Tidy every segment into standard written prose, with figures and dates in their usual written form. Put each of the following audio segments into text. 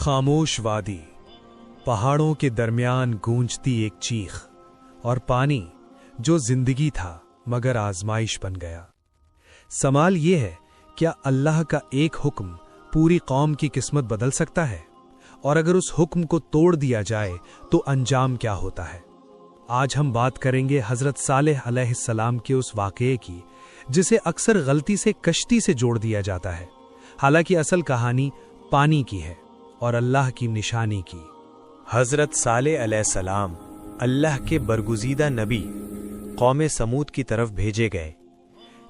खामोश वादी, पहाड़ों के दरमियान गूंजती एक चीख, और पानी जो जिंदगी था मगर आजमाइश बन गया। सवाल ये है, क्या अल्लाह का एक हुक्म पूरी कौम की किस्मत बदल सकता है? और अगर उस हुक्म को तोड़ दिया जाए तो अंजाम क्या होता है? आज हम बात करेंगे हजरत सालेह अलैहिस्सलाम के उस वाक़ये की जिसे अक्सर गलती से कश्ती से जोड़ दिया जाता है, हालांकि असल कहानी पानी की है और अल्लाह की निशानी की। हजरत सालेह अलैहिस्सलाम अल्लाह के बरगुज़ीदा नबी कौम समूद की तरफ भेजे गए।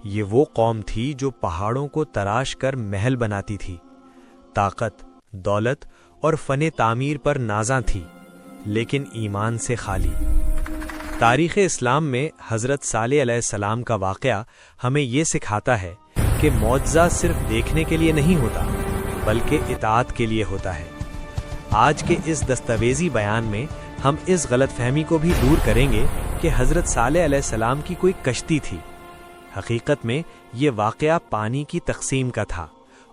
ये वो कौम थी जो पहाड़ों को तराश कर महल बनाती थी, ताकत, दौलत और फने तामीर पर नाज़ा थी, लेकिन ईमान से खाली। तारीख़ इस्लाम में हज़रत सालेह अलैहिस्सलाम का वाक़या हमें ये सिखाता है कि मौजज़ा सिर्फ देखने के लिए नहीं होता, बल्कि इताअत के लिए होता है। आज के इस दस्तावेज़ी बयान में हम इस गलतफहमी को भी दूर करेंगे कि हज़रत सालेह अलैहिस्सलाम की कोई कश्ती थी। हकीकत में ये वाक़या पानी की तक़सीम का था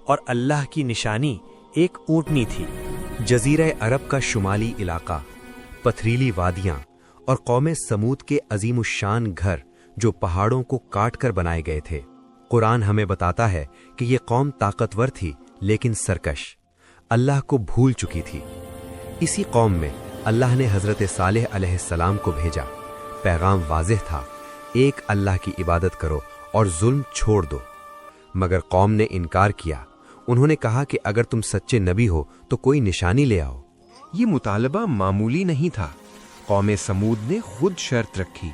और अल्लाह की निशानी एक ऊँटनी थी। जज़ीरा अरब का शुमाली इलाका, पथरीली वादियाँ और कौम समूद के अजीमुश्शान घर जो पहाड़ों को काट कर बनाए गए थे। कुरान हमें बताता है कि ये कौम ताकतवर थी लेकिन सरकश, अल्लाह को भूल चुकी थी। इसी कौम में अल्लाह ने हज़रत सालेह अलैहिस्सलाम को भेजा। पैगाम वाज़ेह था, एक अल्लाह की इबादत करो और जुल्म छोड़ दो। मगर कौम ने इनकार किया। उन्होंने कहा कि अगर तुम सच्चे नबी हो तो कोई निशानी ले आओ। ये मुतालबा मामूली नहीं था। कौम समूद ने खुद शर्त रखी,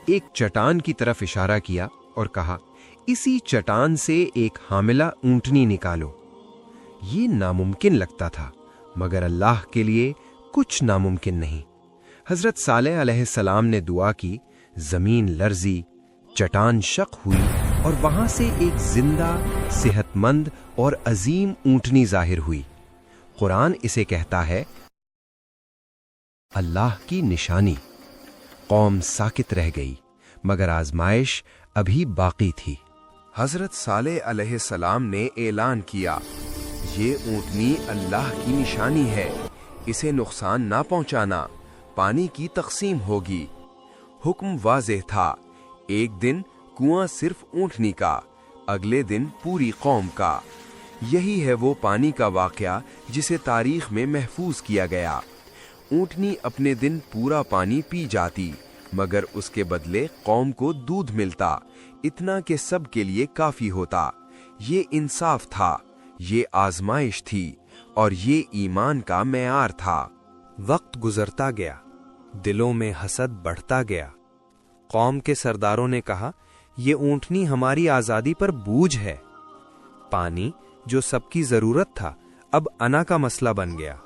एक चट्टान की तरफ इशारा किया और कहा, इसी चट्टान से एक हामिला ऊंटनी निकालो। ये नामुमकिन लगता था, मगर अल्लाह के लिए कुछ नामुमकिन नहीं। हजरत सालेह अलैहिस्सलाम ने दुआ की, जमीन लर्जी, चट्टान शक हुई और वहां से एक जिंदा, सेहतमंद और अजीम ऊंटनी जाहिर हुई। कुरान इसे कहता है अल्लाह की निशानी। कौम साकित रह गई, मगर आजमाइश अभी बाकी थी। हजरत सालेह अलैहिस्सलाम ने ऐलान किया, ये ऊंटनी अल्लाह की निशानी है, इसे नुकसान ना पहुंचाना, पानी की तकसीम होगी। हुक्म वाज़ेह था, एक दिन कुआं सिर्फ ऊंटनी का, अगले दिन पूरी कौम का। यही है वो पानी का वाक़या जिसे तारीख में महफूज किया गया। ऊंटनी अपने दिन पूरा पानी पी जाती, मगर उसके बदले कौम को दूध मिलता, इतना कि सब के लिए काफी होता। ये इंसाफ था, ये आजमाइश थी और ये ईमान का मेयार था। वक्त गुजरता गया, दिलों में हसद बढ़ता गया। कौम के सरदारों ने कहा, ये ऊंटनी हमारी आज़ादी पर बूझ है। पानी जो सबकी ज़रूरत था, अब अना का मसला बन गया।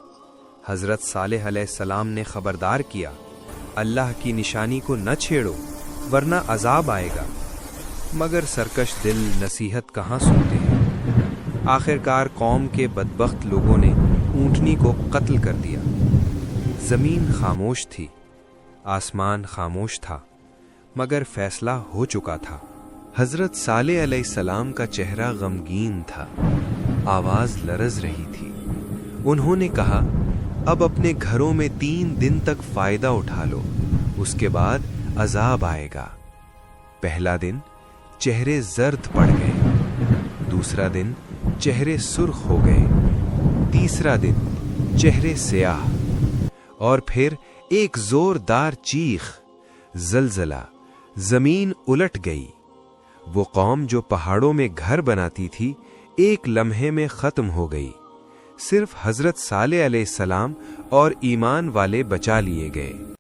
हज़रत सालेह अलैहिस्सलाम ने खबरदार किया, अल्लाह की निशानी को न छेड़ो वरना अजाब आएगा। मगर सरकश दिल नसीहत कहाँ सुनते हैं। आखिरकार कौम के बदबख्त लोगों ने ऊंटनी को कत्ल कर दिया। ज़मीन खामोश थी, आसमान खामोश था, मगर फैसला हो चुका था। हजरत सालेह अलैहिस्सलाम का चेहरा गमगीन था, आवाज लरज रही थी। उन्होंने कहा, अब अपने घरों में 3 दिन तक फायदा उठा लो, उसके बाद अजाब आएगा। पहला दिन चेहरे जर्द पड़ गए, दूसरा दिन चेहरे सुर्ख हो गए, तीसरा दिन चेहरे स्याह, और फिर एक जोरदार चीख, जलजला, जमीन उलट गई। वो कौम जो पहाड़ों में घर बनाती थी, एक लम्हे में खत्म हो गई। सिर्फ हजरत सालेह अलैहिस्सलाम और ईमान वाले बचा लिए गए।